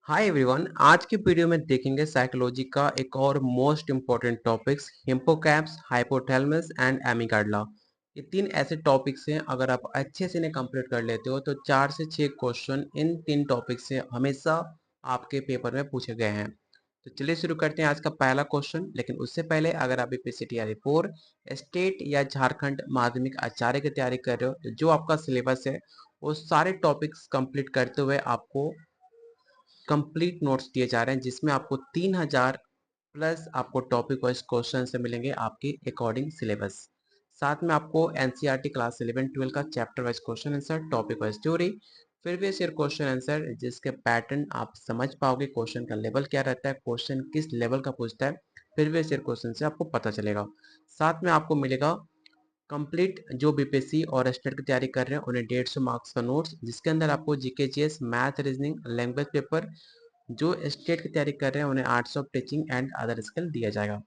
Hi everyone. आज की video में देखेंगे साइकोलॉजी का एक और most important topics hippocampus, hypothalamus and amygdala. ये तीन ऐसे टॉपिक्स हैं, अगर आप अच्छे से इन्हें कंप्लीट कर लेते हो तो 4 से 6 क्वेश्चन इन तीन टॉपिक से हमेशा आपके पेपर में पूछे गए हैं। तो चलिए शुरू करते हैं आज का पहला क्वेश्चन। लेकिन उससे पहले अगर आप पीसीटीआरबी 4 स्टेट या झारखंड माध्यमिक आचार्य की तैयारी कर रहे हो तो जो आपका सिलेबस है वो सारे टॉपिक्स कंप्लीट करते हुए आपको कंप्लीट नोट्स दिए जा रहे हैं, जिसमें आपको 3000 प्लस आपको टॉपिक वाइज क्वेश्चन से मिलेंगे आपके अकॉर्डिंग सिलेबस। साथ में आपको एनसीईआरटी क्लास 11-12 का chapter wise question answer, topic wise theory, previous year question answer, जिसके पैटर्न आप समझ पाओगे, क्वेश्चन का लेवल क्या रहता है, क्वेश्चन किस लेवल का पूछता है, प्रीवियस ईयर क्वेश्चन से आपको पता चलेगा। साथ में आपको मिलेगा कंप्लीट जो बीपीएससी और स्टेट की तैयारी कर रहे हैं उन्हें 150 मार्क्स का नोट्स, जिसके अंदर आपको GK GS, math, reasoning, language paper, जो स्टेट की तैयारी कर रहे हैं उन्हें arts of teaching and other skill दिया जाएगा।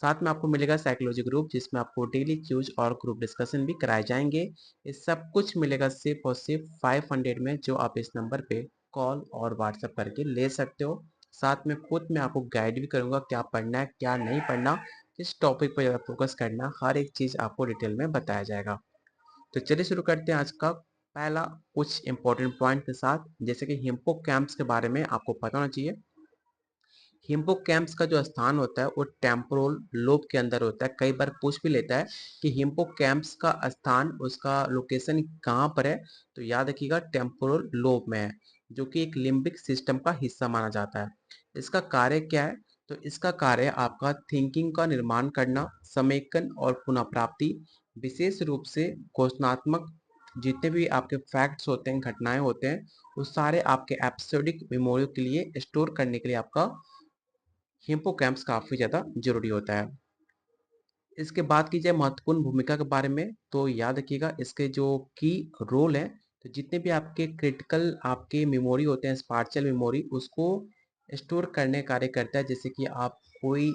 साथ में आपको मिलेगा साइकोलॉजी ग्रुप, जिसमें आपको डेली क्यूज और ग्रुप डिस्कशन भी कराए जाएंगे। ये सब कुछ मिलेगा सिर्फ और सिर्फ 500 में, जो आप इस नंबर पे कॉल और व्हाट्सएप करके ले सकते हो। साथ में खुद मैं आपको गाइड भी करूंगा क्या पढ़ना है क्या नहीं पढ़ना, किस टॉपिक पर ज़्यादा फोकस करना, हर एक चीज़ आपको डिटेल में बताया जाएगा। तो चलिए शुरू करते हैं आज का पहला कुछ इंपॉर्टेंट पॉइंट के साथ। जैसे कि हिप्पोकैम्पस के बारे में आपको पता होना चाहिए। हिप्पोकैम्पस का जो स्थान होता है वो टेम्पोरल लोब के अंदर होता है। कई बार पूछ भी लेता है कि हिप्पोकैम्पस का स्थान, उसका लोकेशन कहाँ पर है, तो याद रखिएगा टेम्पोरल लोब में है, जो कि एक लिम्बिक सिस्टम का हिस्सा माना जाता है। इसका कार्य क्या है? तो इसका कार्य आपका थिंकिंग का निर्माण करना, समेकन और पुनः प्राप्ति, विशेष रूप से घोषणात्मक जितने भी आपके फैक्ट्स होते हैं, घटनाएं होते हैं, वो सारे आपके एपिसोडिक मेमोरी के लिए स्टोर करने के लिए आपका हिप्पोकैम्पस काफी ज्यादा जरूरी होता है। इसके बात की जाए महत्वपूर्ण भूमिका के बारे में, तो याद रखिएगा इसके जो की रोल है, तो जितने भी आपके क्रिटिकल आपके मेमोरी होते हैं, स्पार्शल मेमोरी, उसको स्टोर करने का कार्य करता है। जैसे कि आप कोई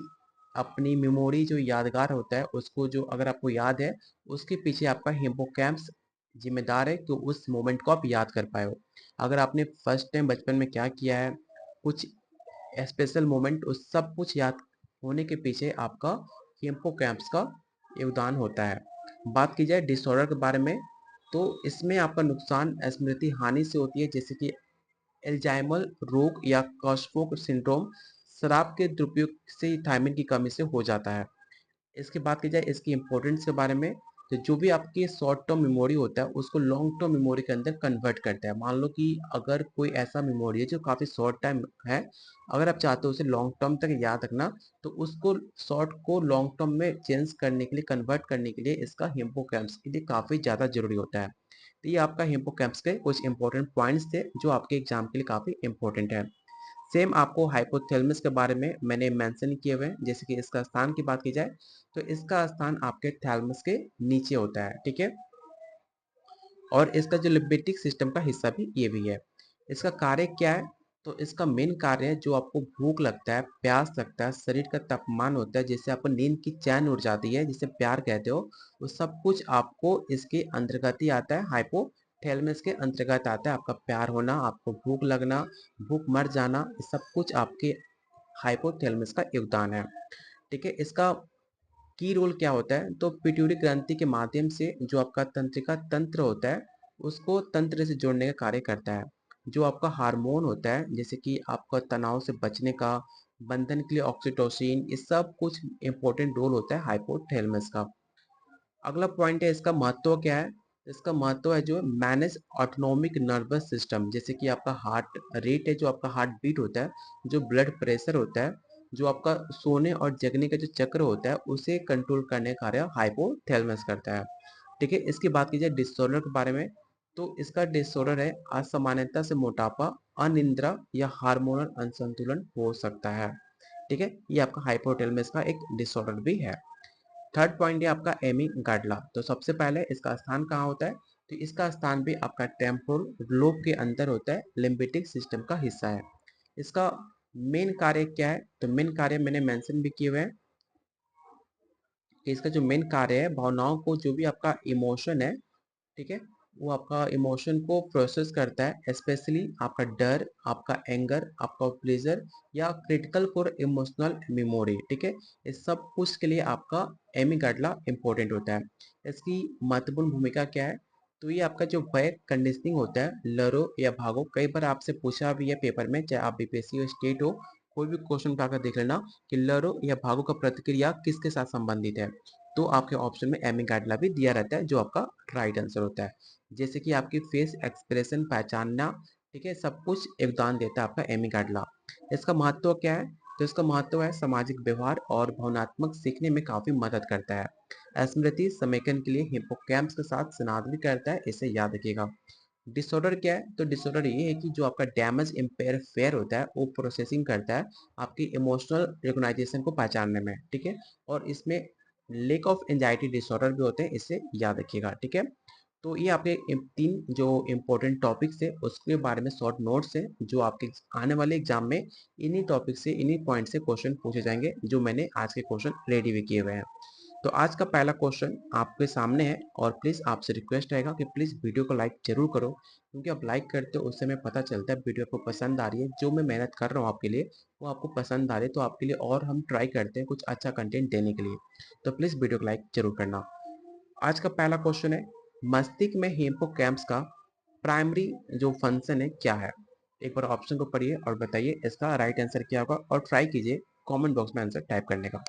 अपनी मेमोरी जो यादगार होता है उसको, जो अगर आपको याद है, उसके पीछे आपका हिप्पोकैम्पस जिम्मेदार है कि उस मोमेंट को आप याद कर पाए हो। अगर आपने फर्स्ट टाइम बचपन में क्या किया है, कुछ स्पेशल मोमेंट, उस सब कुछ याद होने के पीछे आपका हिप्पोकैम्पस का योगदान होता है। बात की जाए डिसऑर्डर के बारे में, तो इसमें आपका नुकसान स्मृति हानि से होती है, जैसे कि एल्जाइमर रोग या कॉस्फोक सिंड्रोम, शराब के दुरुपयोग से थायमिन की कमी से हो जाता है। इसके बात की जाए इसकी इम्पोर्टेंस के बारे में, तो जो भी आपकी शॉर्ट टर्म मेमोरी होता है उसको लॉन्ग टर्म मेमोरी के अंदर कन्वर्ट करता है। मान लो कि अगर कोई ऐसा मेमोरी है जो काफ़ी शॉर्ट टाइम है, अगर आप चाहते हो उसे लॉन्ग टर्म तक याद रखना, तो उसको शॉर्ट को लॉन्ग टर्म में चेंज करने के लिए, कन्वर्ट करने के लिए इसका हिप्पोकैम्पस के लिए काफ़ी ज़्यादा जरूरी होता है। तो ये आपका हिप्पोकैम्पस के कुछ इंपॉर्टेंट पॉइंट्स थे जो आपके एग्जाम के लिए काफ़ी इंपॉर्टेंट है। सेम आपको हाइपोथैलेमस के बारे में मैंने मेंशन किए हुए हैं। जैसे कि इसका स्थान की बात की जाए, तो इसका स्थान आपके थैलेमस के नीचे होता है, ठीक है। और इसका जो लिम्फेटिक सिस्टम का हिस्सा भी ये भी है। इसका कार्य क्या है? तो इसका मेन कार्य है, जो आपको भूख लगता है, प्यास लगता है, शरीर का तापमान होता है, जिससे आपको नींद की चैन उड़ जाती है, जिसे प्यार कहते हो, वो सब कुछ आपको इसके अंतर्गत ही आता है। हाइपोथैलेमस के अंतर्गत आता है। आपका प्यार होना, आपको भूख लगना, भूख मर जाना, ये सब कुछ आपके हाइपोथैलेमस का योगदान है, ठीक है। इसका की रोल क्या होता है? तो पिट्यूटरी ग्रंथि के माध्यम से जो आपका तंत्रिका तंत्र होता है उसको तंत्र से जोड़ने का कार्य करता है। जो आपका हार्मोन होता है, जैसे कि आपका तनाव से बचने का, बंधन के लिए ऑक्सीटोसिन, ये सब कुछ इंपॉर्टेंट रोल होता है हाइपोथैलेमस का। अगला पॉइंट है इसका महत्व क्या है? इसका महत्व है जो मैनेज ऑटोनॉमिक नर्वस सिस्टम, जैसे कि आपका हार्ट रेट है, जो आपका हार्ट बीट होता है, जो ब्लड प्रेशर होता है, जो आपका सोने और जगने का जो चक्र होता है, उसे कंट्रोल करने का कार्य हाइपोथैलेमस करता है, ठीक है। इसकी बात की जाए डिसऑर्डर के बारे में, तो इसका डिसऑर्डर है असामान्यता से मोटापा, अनिद्रा या हार्मोनल असंतुलन हो सकता है, ठीक है। ये आपका हाइपोथैलेमस का एक डिसऑर्डर भी है। थर्ड पॉइंट है आपका एमिगडाला। तो सबसे पहले इसका स्थान कहाँ होता है? तो इसका स्थान भी आपका टेम्पोरल लोब के अंदर होता है, लिम्फेटिक सिस्टम का हिस्सा है। इसका मेन कार्य क्या है? तो मेन कार्य मैंने मेंशन भी किए हुए हैं कि इसका जो मेन कार्य है, भावनाओं को, जो भी आपका इमोशन है, ठीक है, वो आपका इमोशन को प्रोसेस करता है, स्पेशली आपका डर, आपका एंगर, आपका प्लेजर या क्रिटिकल फॉर इमोशनल मेमोरी। ठीक है, इस सब कुछ के लिए आपका एमिगडाला इंपॉर्टेंट होता है। इसकी महत्वपूर्ण भूमिका क्या है? तो ये आपका जो भय कंडीशनिंग होता है, लड़ो या भागो। कई बार आपसे पूछा भी है पेपर में, चाहे आप बीपीएससी हो, स्टेट हो, कोई भी क्वेश्चन उठाकर देख लेना कि लड़ो या भागो का प्रतिक्रिया किसके साथ संबंधित है। तो आपके ऑप्शन में एमिगडाला भी दिया रहता है, जो आपका राइट आंसर होता है। जैसे कि आपकी फेस एक्सप्रेशन पहचानना, ठीक है, सब कुछ योगदान देता है आपका एमिगडाला। इसका महत्व क्या है? तो इसका महत्व है सामाजिक व्यवहार और भावनात्मक सीखने में काफी मदद करता है। स्मृति समेकन के लिए हिप्पोकैम्पस के साथ सिनाद भी करता है, इसे याद रखिएगा। डिसऑर्डर क्या है? तो डिसऑर्डर ये है कि जो आपका डैमेज इम्पेयर फेयर होता है, वो प्रोसेसिंग करता है आपकी इमोशनल रिकॉग्नाइजेशन को पहचानने में। ठीक है, और इसमें लेक ऑफ एंजाइटी डिसऑर्डर भी होते हैं, इसे याद रखिएगा। ठीक है, तो ये आपके तीन जो इम्पोर्टेंट टॉपिक्स है उसके बारे में शॉर्ट नोट्स है, जो आपके आने वाले एग्जाम में इन्हीं टॉपिक से, इन्हीं पॉइंट से क्वेश्चन पूछे जाएंगे, जो मैंने आज के क्वेश्चन रेडी भी किए हुए हैं। तो आज का पहला क्वेश्चन आपके सामने है, और प्लीज आपसे रिक्वेस्ट रहेगा कि प्लीज वीडियो को लाइक जरूर करो, क्योंकि आप लाइक करते हो उससे हमें पता चलता है वीडियो आपको पसंद आ रही है। जो मैं मेहनत कर रहा हूँ आपके लिए, वो आपको पसंद आ रही है, तो आपके लिए और हम ट्राई करते हैं कुछ अच्छा कंटेंट देने के लिए। तो प्लीज वीडियो को लाइक जरूर करना। आज का पहला क्वेश्चन है, मस्तिष्क में हिप्पोकैम्पस का प्राइमरी जो फंक्शन है क्या है? एक बार ऑप्शन को पढ़िए और बताइए इसका राइट आंसर क्या होगा, और ट्राई कीजिए कमेंट बॉक्स में आंसर टाइप करने का।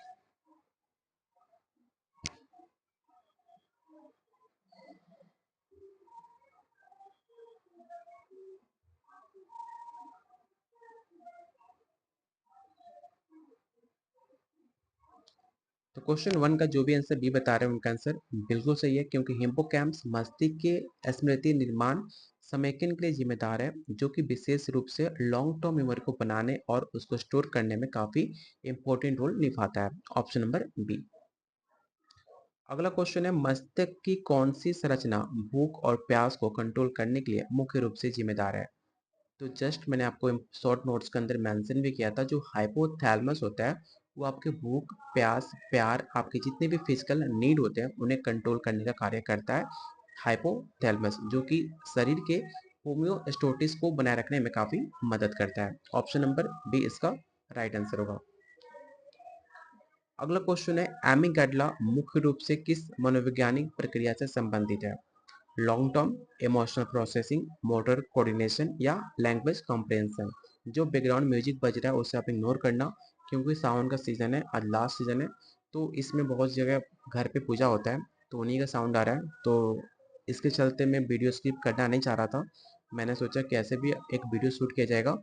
तो क्वेश्चन वन का जो भी आंसर बी बता रहे हैं उनका आंसर बिल्कुल सही है, क्योंकि हिप्पोकैम्पस मस्तिष्क के स्मृति निर्माण समेकन के लिए जिम्मेदार है, जो कि विशेष रूप से लॉन्ग टर्म मेमोरी को बनाने और उसको स्टोर करने में काफी इंपॉर्टेंट रोल निभाता है। Option number B. अगला क्वेश्चन है, मस्तिष्क की कौन सी संरचना भूख और प्यास को कंट्रोल करने के लिए मुख्य रूप से जिम्मेदार है? तो जस्ट मैंने आपको शॉर्ट नोट्स के अंदर मेंशन भी किया था, जो हाइपोथैलेमस होता है वो आपके भूख, प्यास, प्यार, आपके जितने भी फिजिकल नीड होते हैं उन्हें कंट्रोल करने का कार्य करता है हाइपोथैलेमस, जो कि शरीर के होम्योस्टेसिस को बनाए रखने में काफी मदद करता है। ऑप्शन नंबर बी इसका राइट आंसर होगा। अगला क्वेश्चन है, एमिगडाला मुख्य रूप से किस मनोवैज्ञानिक प्रक्रिया से संबंधित है? Long term, emotional processing, motor coordination या लैंग्वेज कॉम्प्रिहेंशन। जो बैकग्राउंड म्यूजिक बज रहा है उसे आप इग्नोर करना, क्योंकि सावन का सीजन है, आज लास्ट सीजन है, तो इसमें बहुत जगह घर पे पूजा होता है, तो उन्हीं का साउंड आ रहा है। तो इसके चलते मैं वीडियो स्किप करना नहीं चाह रहा था। मैंने सोचा कैसे भी एक वीडियो शूट किया जाएगा,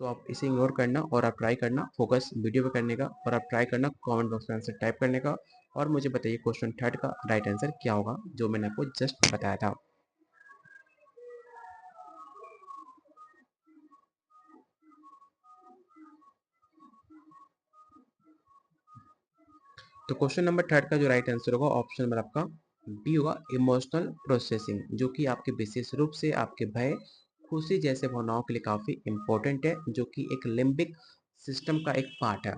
तो आप इसे इग्नोर करना और आप ट्राई करना फोकस वीडियो पे करने का, और आप ट्राई करना कमेंट बॉक्स में आंसर टाइप करने का, और मुझे बताइए क्वेश्चन थर्ड का राइट आंसर क्या होगा, जो मैंने आपको जस्ट बताया था। तो क्वेश्चन नंबर थर्ड का जो राइट आंसर होगा, ऑप्शन नंबर आपका बी होगा, इमोशनल प्रोसेसिंग, जो कि आपके विशेष रूप से आपके भय, खुशी जैसे भावनाओं के लिए काफी इंपॉर्टेंट है, जो कि एक लिम्बिक सिस्टम का एक पार्ट है।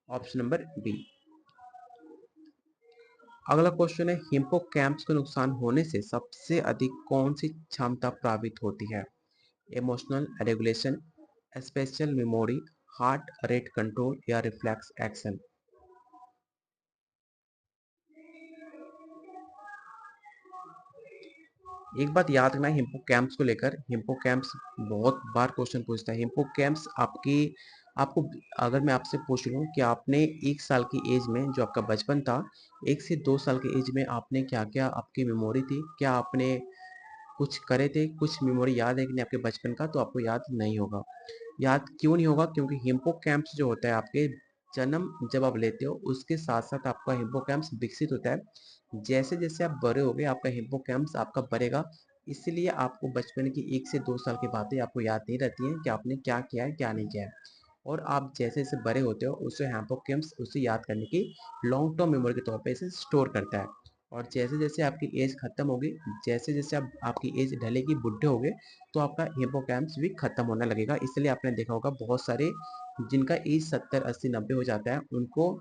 Option number B. अगला क्वेश्चन है, हिप्पोकैम्पस को नुकसान होने से सबसे अधिक कौन सी क्षमता प्रभावित होती है? Emotional regulation, special memory, heart rate control या रिफ्लेक्स एक्शन। एक बात याद रखना हिप्पोकैम्पस को लेकर, हिप्पोकैम्पस बहुत बार क्वेश्चन पूछता है। हिप्पोकैम्पस आपकी, आपको अगर मैं आपसे पूछ लूं कि आपने 1 साल की एज में, जो आपका बचपन था, 1 से 2 साल की एज में आपने क्या क्या आपकी मेमोरी थी, क्या आपने कुछ करे थे, कुछ मेमोरी याद है कि नहीं आपके बचपन का? तो आपको याद नहीं होगा। याद क्यों नहीं होगा? क्योंकि हिप्पोकैम्पस जो होता है आपके जन्म जब आप लेते हो उसके साथ साथ आपका हिप्पोकैम्पस विकसित होता है। जैसे जैसे आप बड़े होगे आपका हिप्पोकैम्पस आपका बढ़ेगा, इसलिए आपको बचपन की 1 से 2 साल की बातें आपको याद नहीं रहती हैं कि आपने क्या किया है क्या नहीं किया है। और आप जैसे जैसे बड़े होते हो उससे हिप्पोकैम्पस उसे याद करने की लॉन्ग टर्म मेमोरी के तौर पे इसे स्टोर करता है। और जैसे जैसे आपकी एज खत्म होगी, जैसे जैसे आप आपकी एज ढलेगी, बुढ़े होगे, तो आपका हिप्पोकैम्पस भी खत्म होने लगेगा। इसलिए आपने देखा होगा बहुत सारे जिनका एज 70, 80, 90 हो जाता है, उनको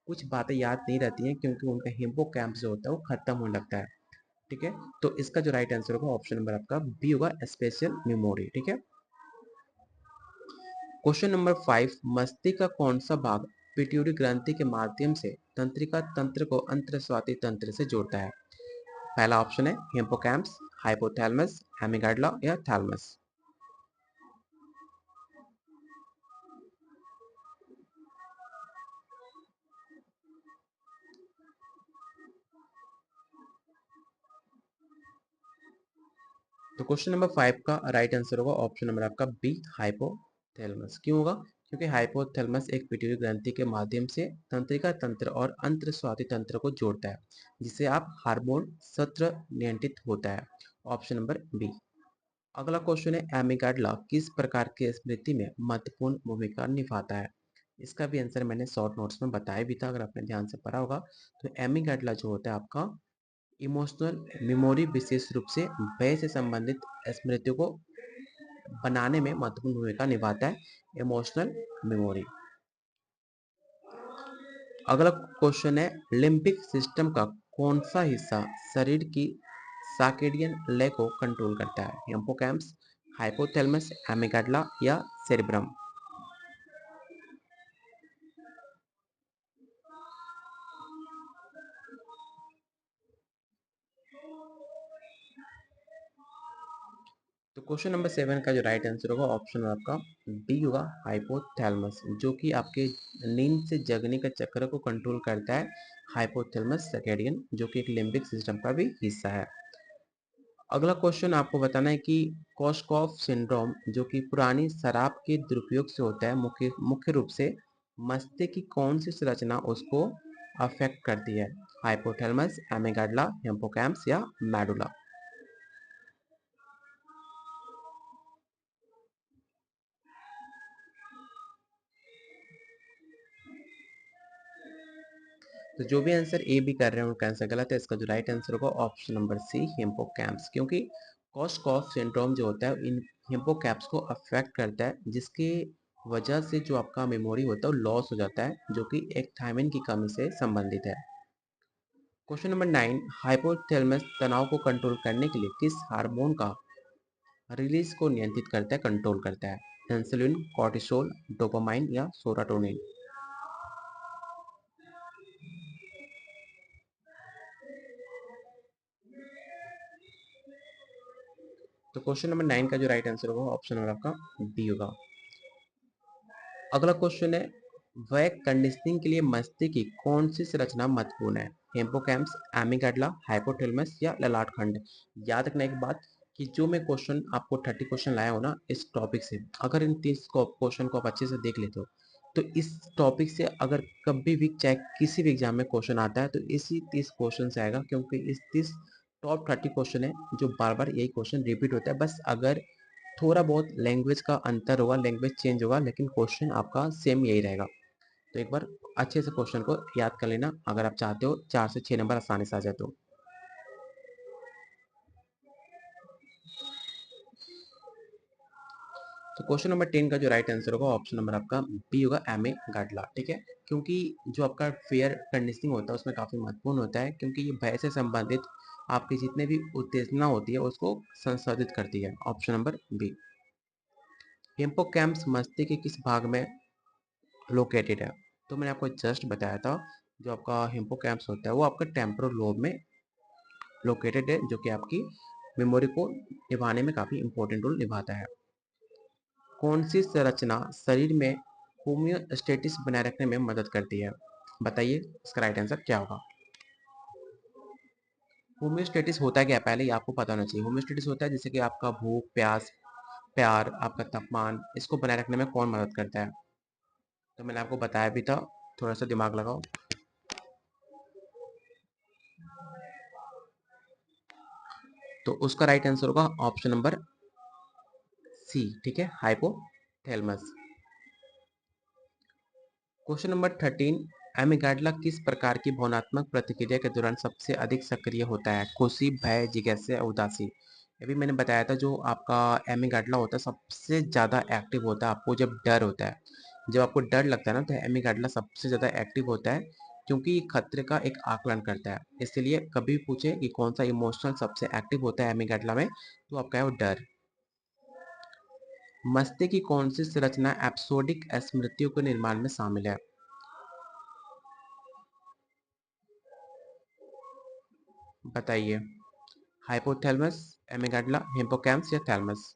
कुछ बातें याद नहीं रहती हैं, क्योंकि उनका हिप्पोकैम्पस जो होता है वो खत्म होने लगता है। ठीक है, तो इसका जो राइट आंसर होगा ऑप्शन नंबर आपका बी होगा, स्पेशल मेमोरी। ठीक है, क्वेश्चन नंबर 5, मस्तिष्क का कौन सा भाग पिट्यूटरी ग्रंथि के माध्यम से तंत्रिका तंत्र को अंतरस्रावी तंत्र से जोड़ता है? पहला ऑप्शन है हिप्पोकैम्पस, हाइपोथैलेमस, एमिगडाला या थैलेमस। तो क्वेश्चन नंबर 5 का राइट आंसर होगा ऑप्शन नंबर आपका बी, हाइपोथैलेमस। क्यों होगा? क्योंकि हाइपोथैलेमस एक पिट्यूटरी ग्रंथि के माध्यम से तंत्रिका तंत्र और अंतरस्रावी तंत्र को जोड़ता है, जिससे आप हार्मोन सत्र नियंत्रित होता है। Option number B. अगला क्वेश्चन है एमिगडाला किस प्रकार की स्मृति में महत्वपूर्ण भूमिका निभाता है? इसका भी आंसर मैंने शॉर्ट नोट्स में बताया भी था, अगर आपने ध्यान से पढ़ा होगा। तो एमिगडाला जो होता है आपका इमोशनल मेमोरी, विशेष रूप से भय से संबंधित स्मृतियों को बनाने में महत्वपूर्ण भूमिका निभाता है, इमोशनल मेमोरी। अगला क्वेश्चन है लिम्बिक सिस्टम का कौन सा हिस्सा शरीर की सर्कैडियन लय को कंट्रोल करता है? हिप्पोकैम्पस, हाइपोथैलेमस, एमिगडाला या सेरेब्रम। तो क्वेश्चन नंबर 7 का जो राइट आंसर होगा ऑप्शन आपका बी होगा, हाइपोथैलेमस, जो कि आपके नींद से जगने का चक्र को कंट्रोल करता है। हाइपोथैलेमस सर्कैडियन, जो कि एक लिम्बिक सिस्टम का भी हिस्सा है। अगला क्वेश्चन आपको बताना है कि कोर्सकॉफ सिंड्रोम, जो कि पुरानी शराब के दुरुपयोग से होता है, मुख्य मुख्य रूप से मस्तिष्क की कौन सी संरचना उसको अफेक्ट करती है? हाइपोथैलेमस, एमिगडाला, हिप्पोकैम्पस या मेडुला। तो जो भी आंसर ए बी कर रहे हैं उनका आंसर गलत है। इसका जो राइट आंसर होगा ऑप्शन नंबर सी, हिप्पोकैम्पस, क्योंकि कोर्सकॉफ सिंड्रोम जो होता है इन हिप्पोकैम्पस को अफेक्ट करता है, जिसकी वजह से जो आपका मेमोरी होता है वो लॉस हो जाता है, जो कि एक थायमिन की कमी से संबंधित है। क्वेश्चन नंबर 9, हाइपोथैलेमस तनाव को कंट्रोल करने के लिए किस हार्मोन का रिलीज को नियंत्रित करता है, कंट्रोल करता है? इंसुलिन, कॉर्टिसोल, डोपामाइन या सेरोटोनिन। तो क्वेश्चन नंबर 9 का जो राइट आंसर होगा ऑप्शन नंबर आपका बी होगा। अगला क्वेश्चन है वह कंडीशनिंग के लिए मस्तिष्क की कौन सी संरचना महत्वपूर्ण है? हिप्पोकैम्पस, एमिगडाला, हाइपोथैलेमस या ललाट खंड। याद रखना एक बात कि जो मैं क्वेश्चन आपको 30 क्वेश्चन लाया हो ना इस टॉपिक से, अगर इन 30 क्वेश्चन को आप अच्छे से देख लेते हो तो इस टॉपिक से अगर कभी भी चाहे किसी भी एग्जाम में क्वेश्चन आता है तो इसी 30 क्वेश्चन से आएगा, क्योंकि इस 30 टॉप 30 क्वेश्चन है जो बार बार यही क्वेश्चन रिपीट होता है। बस अगर थोड़ा बहुत लैंग्वेज का अंतर होगा, लैंग्वेज चेंज होगा, लेकिन क्वेश्चन आपका सेम यही रहेगा। तो एक बार अच्छे से क्वेश्चन को याद कर लेना, अगर आप चाहते हो 4 से 6 नंबर आसानी से आ जाए तो। तो क्वेश्चन नंबर 10 का जो राइट आंसर होगा ऑप्शन नंबर आपका बी होगा, एम ए गाडला। ठीक है, क्योंकि जो आपका फेयर कंडीशनिंग होता है उसमें काफी महत्वपूर्ण होता है, क्योंकि ये भय से संबंधित आपकी जितने भी उत्तेजना होती है उसको संशोधित करती है। Option number B. हिप्पोकैम्पस मस्तिष्क के किस भाग में लोकेटेड है? तो मैंने आपको जस्ट बताया था, जो आपका हिप्पोकैम्पस होता है वो आपका टेम्पोरल लोब में लोकेटेड है, जो कि आपकी मेमोरी को निभाने में काफी इंपॉर्टेंट रोल निभाता है। कौन सी संरचना शरीर में होम्योस्टेटिस बनाए रखने में मदद करती है? बताइए इसका राइट आंसर क्या होगा। होम्योस्टेटिस होता क्या है पहले ही आपको पता होना चाहिए। होम्योस्टेटिस होता है जैसे कि आपका भूख, प्यास, प्यार, आपका तापमान, इसको बनाए रखने में कौन मदद करता है? तो मैंने आपको बताया भी था, थोड़ा सा दिमाग लगाओ। तो उसका राइट आंसर होगा ऑप्शन नंबर सी। ठीक है, हाइपोथैलेमस। क्वेश्चन नंबर 13, एमिगडाला किस प्रकार की भावनात्मक प्रतिक्रिया के दौरान सबसे अधिक सक्रिय होता है? खुशी, भय, जिज्ञासा, उदासी। अभी मैंने बताया था जो आपका एमिगडाला होता है सबसे ज़्यादा एक्टिव होता है आपको जब डर होता है। जब आपको डर लगता है ना तो एमिगडाला सबसे ज़्यादा एक्टिव होता है, क्योंकि ये खतरे का एक आकलन करता है। इसलिए कभी भी पूछे कि कौन सा इमोशनल सबसे एक्टिव होता है एमिगडाला में, तो आपका है वो डर। मस्तिष्क की कौन सी संरचना एपिसोडिक स्मृतियों के निर्माण में शामिल है? बताइए। हाइपोथैलेमस, एमिगडाला, हिप्पोकैम्पस या थैलेमस?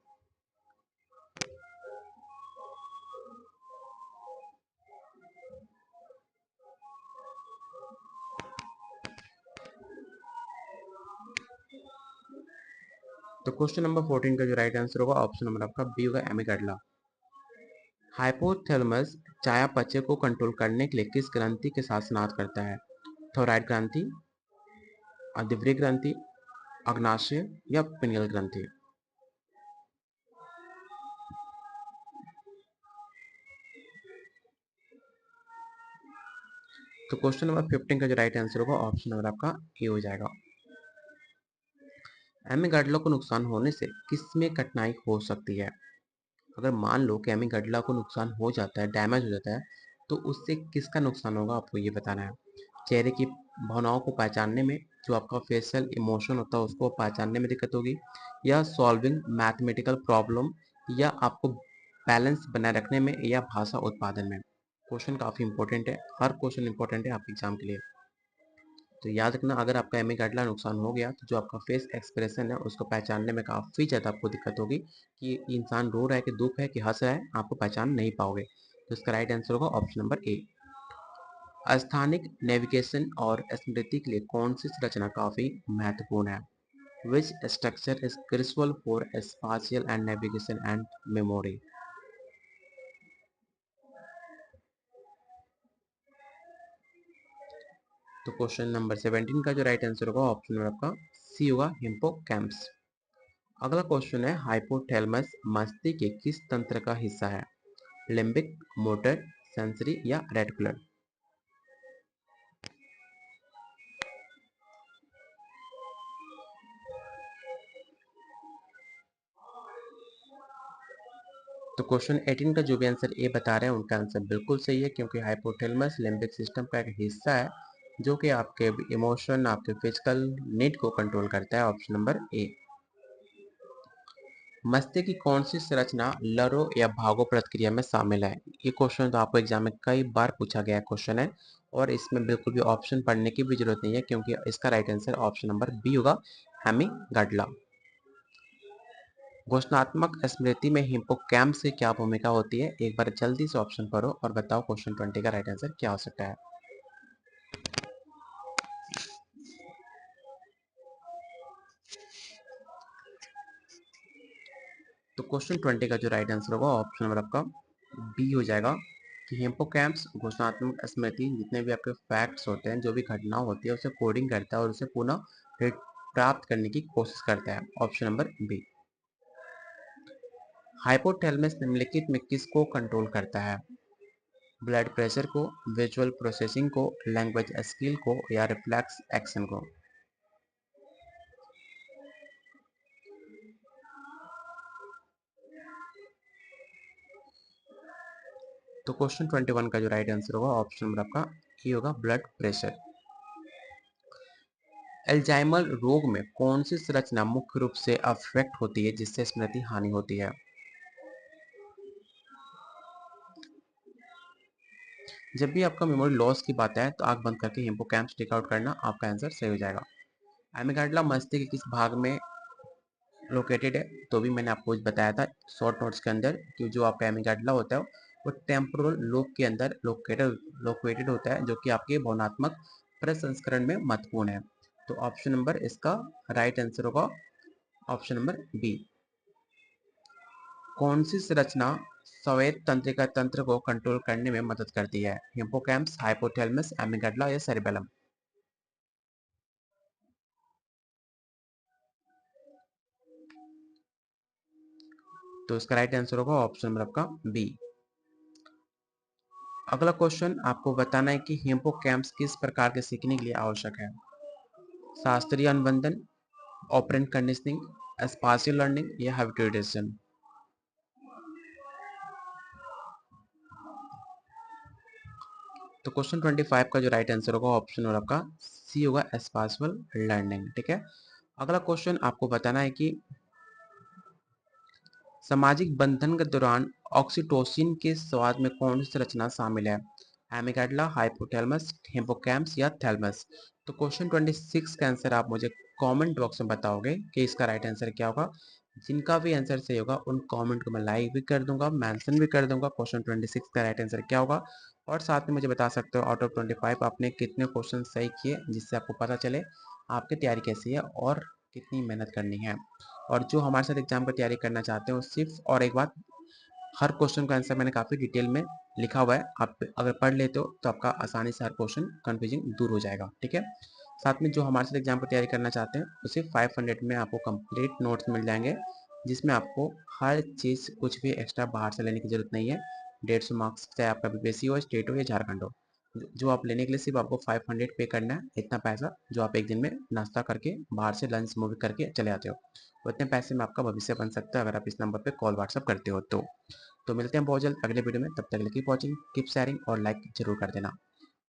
तो क्वेश्चन नंबर 14 का जो राइट आंसर होगा ऑप्शन नंबर आपका बी होगा, एमिगडाला। हाइपोथैलेमस चयापचय को कंट्रोल करने के लिए किस ग्रंथि के साथ स्नात करता है? थायराइड ग्रंथि, अधिवृक्क ग्रंथि, अग्नाशय या पिनियल ग्रंथि? तो क्वेश्चन नंबर 15 का जो राइट आंसर होगा ऑप्शन नंबर आपका ए हो जाएगा। एमिगडाला को नुकसान होने से किसमें कठिनाई हो सकती है? अगर मान लो कि एमिगडाला को नुकसान हो जाता है, डैमेज हो जाता है, तो उससे किसका नुकसान होगा आपको ये बताना है। चेहरे की भावनाओं को पहचानने में, जो आपका फेशियल इमोशन होता है उसको पहचानने में दिक्कत होगी, या सॉल्विंग मैथमेटिकल प्रॉब्लम, या आपको बैलेंस बनाए रखने में, या भाषा उत्पादन में। क्वेश्चन काफी इंपॉर्टेंट है, हर क्वेश्चन इंपॉर्टेंट है आपके एग्जाम के लिए। तो याद रखना, अगर आपका एमिगडाला नुकसान हो गया तो जो आपका फेस एक्सप्रेशन है उसको पहचानने में काफ़ी ज़्यादा आपको दिक्कत होगी कि इंसान रो रहा है कि दुख है कि हंस रहा है, आपको पहचान नहीं पाओगे। तो इसका राइट आंसर होगा ऑप्शन नंबर ए। स्थानिक नेविगेशन और स्मृति के लिए कौन सी संरचना काफ़ी महत्वपूर्ण है? Which structure is critical for spatial and navigation and memory? तो क्वेश्चन नंबर 17 का जो राइट आंसर होगा ऑप्शन नंबर आपका सी होगा, हिप्पोकैम्पस। अगला क्वेश्चन है, हाइपोथैलेमस मस्तिष्क के किस तंत्र का हिस्सा है? लिम्बिक, मोटर, सेंसरी या रेटिकुलर? तो क्वेश्चन 18 का जो भी आंसर ए बता रहे हैं उनका आंसर बिल्कुल सही है, क्योंकि हाइपोथैलेमस लिम्बिक सिस्टम का एक हिस्सा है जो कि आपके इमोशन, आपके फिजिकल नीड को कंट्रोल करता है। Option number A. मस्तिष्क की कौन सी संरचना लड़ो या भागो प्रतिक्रिया में शामिल है? ये क्वेश्चन तो आपको एग्जाम में कई बार पूछा गया क्वेश्चन है, और इसमें बिल्कुल भी ऑप्शन पढ़ने की भी जरूरत नहीं है, क्योंकि इसका right answer option number B होगा, हेमिगडाला। घोषणात्मक स्मृति में हिप्पोकैम्पस की क्या भूमिका होती है? एक बार जल्दी से ऑप्शन पढ़ो और बताओ क्वेश्चन 20 का राइट आंसर क्या हो सकता है। तो क्वेश्चन 20 का जो राइट आंसर होगा ऑप्शन नंबर आपका बी हो जाएगा, कि हिप्पोकैम्पस घोषणात्मक स्मृति, जितने भी आपके फैक्ट्स होते हैं, जो भी घटना होती है उसे कोडिंग करता है और उसे पुनः प्राप्त करने की कोशिश करता है। Option number B. हाइपोथैलेमस निम्नलिखित में किसको कंट्रोल करता है? ब्लड प्रेशर को, विजुअल प्रोसेसिंग को, लैंग्वेज स्किल को, या रिफ्लेक्स एक्शन को? तो क्वेश्चन 21 का जो राइट आंसर होगा ऑप्शन नंबर आपका ए होगा, ब्लड प्रेशर। एल्जाइमर रोग में कौन सी संरचना मुख्य रूप से अफेक्ट होती है जिससे स्मृति हानि होती है? जब भी आपका मेमोरी लॉस की बात है तो आंख बंद करके हिप्पोकैम्पस टेक आउट करना, आपका आंसर सही हो जाएगा। एमिगडाला मस्तिष्क के किस भाग में लोकेटेड है? तो भी मैंने आपको बताया था शॉर्ट नोट्स के अंदर कि जो आपका एमिगडाला होता है वो टेम्पोरल लोब के अंदर लोकेटेड होता है, जो कि आपके भावनात्मक प्रसंस्करण में महत्वपूर्ण है। तो ऑप्शन नंबर इसका राइट आंसर होगा ऑप्शन नंबर बी। कौन सी संरचना स्वेद तंत्रिका तंत्र को कंट्रोल करने में मदद करती है? हिप्पोकैम्पस, हाइपोथैलेमस, एमिगडाला या सेरिबेलम? तो इसका राइट आंसर होगा ऑप्शन नंबर आपका बी। अगला क्वेश्चन आपको बताना है कि हिप्पोकैम्पस किस प्रकार के सीखने के लिए आवश्यक है? शास्त्रीय अनुबंधन, ऑपरेंट कंडीशनिंग, स्पाशियल लर्निंग या हैबिटेशन? तो क्वेश्चन 25 का जो राइट आंसर होगा ऑप्शन और आपका सी होगा, स्पाशल लर्निंग। ठीक है, अगला क्वेश्चन आपको बताना है कि सामाजिक बंधन के दौरान ऑक्सीटोसिन के स्वाद में कौन सी रचना शामिल है? एमिगडाला, हाइपोथैलेमस, हिप्पोकैम्पस या थैलेमस? तो क्वेश्चन 26 का आंसर आप मुझे कमेंट बॉक्स में बताओगे कि इसका राइट आंसर क्या होगा। जिनका भी आंसर सही होगा उन कमेंट को मैं लाइक भी कर दूंगा, मेंशन भी कर दूंगा क्वेश्चन 26 का राइट आंसर क्या होगा। और साथ में मुझे बता सकते हो आउट ऑफ 25 आपने कितने क्वेश्चन सही किए, जिससे आपको पता चले आपकी तैयारी कैसी है और कितनी मेहनत करनी है। और जो हमारे साथ एग्जाम की तैयारी करना चाहते हो, सिर्फ और एक बात, हर क्वेश्चन का आंसर मैंने काफ़ी डिटेल में लिखा हुआ है, आप अगर पढ़ लेते हो तो आपका आसानी से हर क्वेश्चन कन्फ्यूजिंग दूर हो जाएगा। ठीक है, साथ में जो हमारे साथ एग्जाम की तैयारी करना चाहते हैं उसे 500 में आपको कंप्लीट नोट्स मिल जाएंगे, जिसमें आपको हर चीज़ कुछ भी एक्स्ट्रा बाहर से लेने की जरूरत नहीं है। 150 मार्क्स, चाहे आपका बीपीएससी हो, स्टेट हो या झारखंड हो, जो आप लेने के लिए सिर्फ आपको 500 पे करना है, इतना पैसा जो आप एक दिन में नाश्ता करके बाहर से लंच मूवी करके चले आते हो, उतने पैसे में आपका भविष्य बन सकता है अगर आप इस नंबर पे कॉल व्हाट्सअप करते हो तो। मिलते हैं बहुत जल्द अगले वीडियो में, तब तक के लिए कीप वॉचिंग, कीप शेयरिंग और लाइक जरूर कर देना।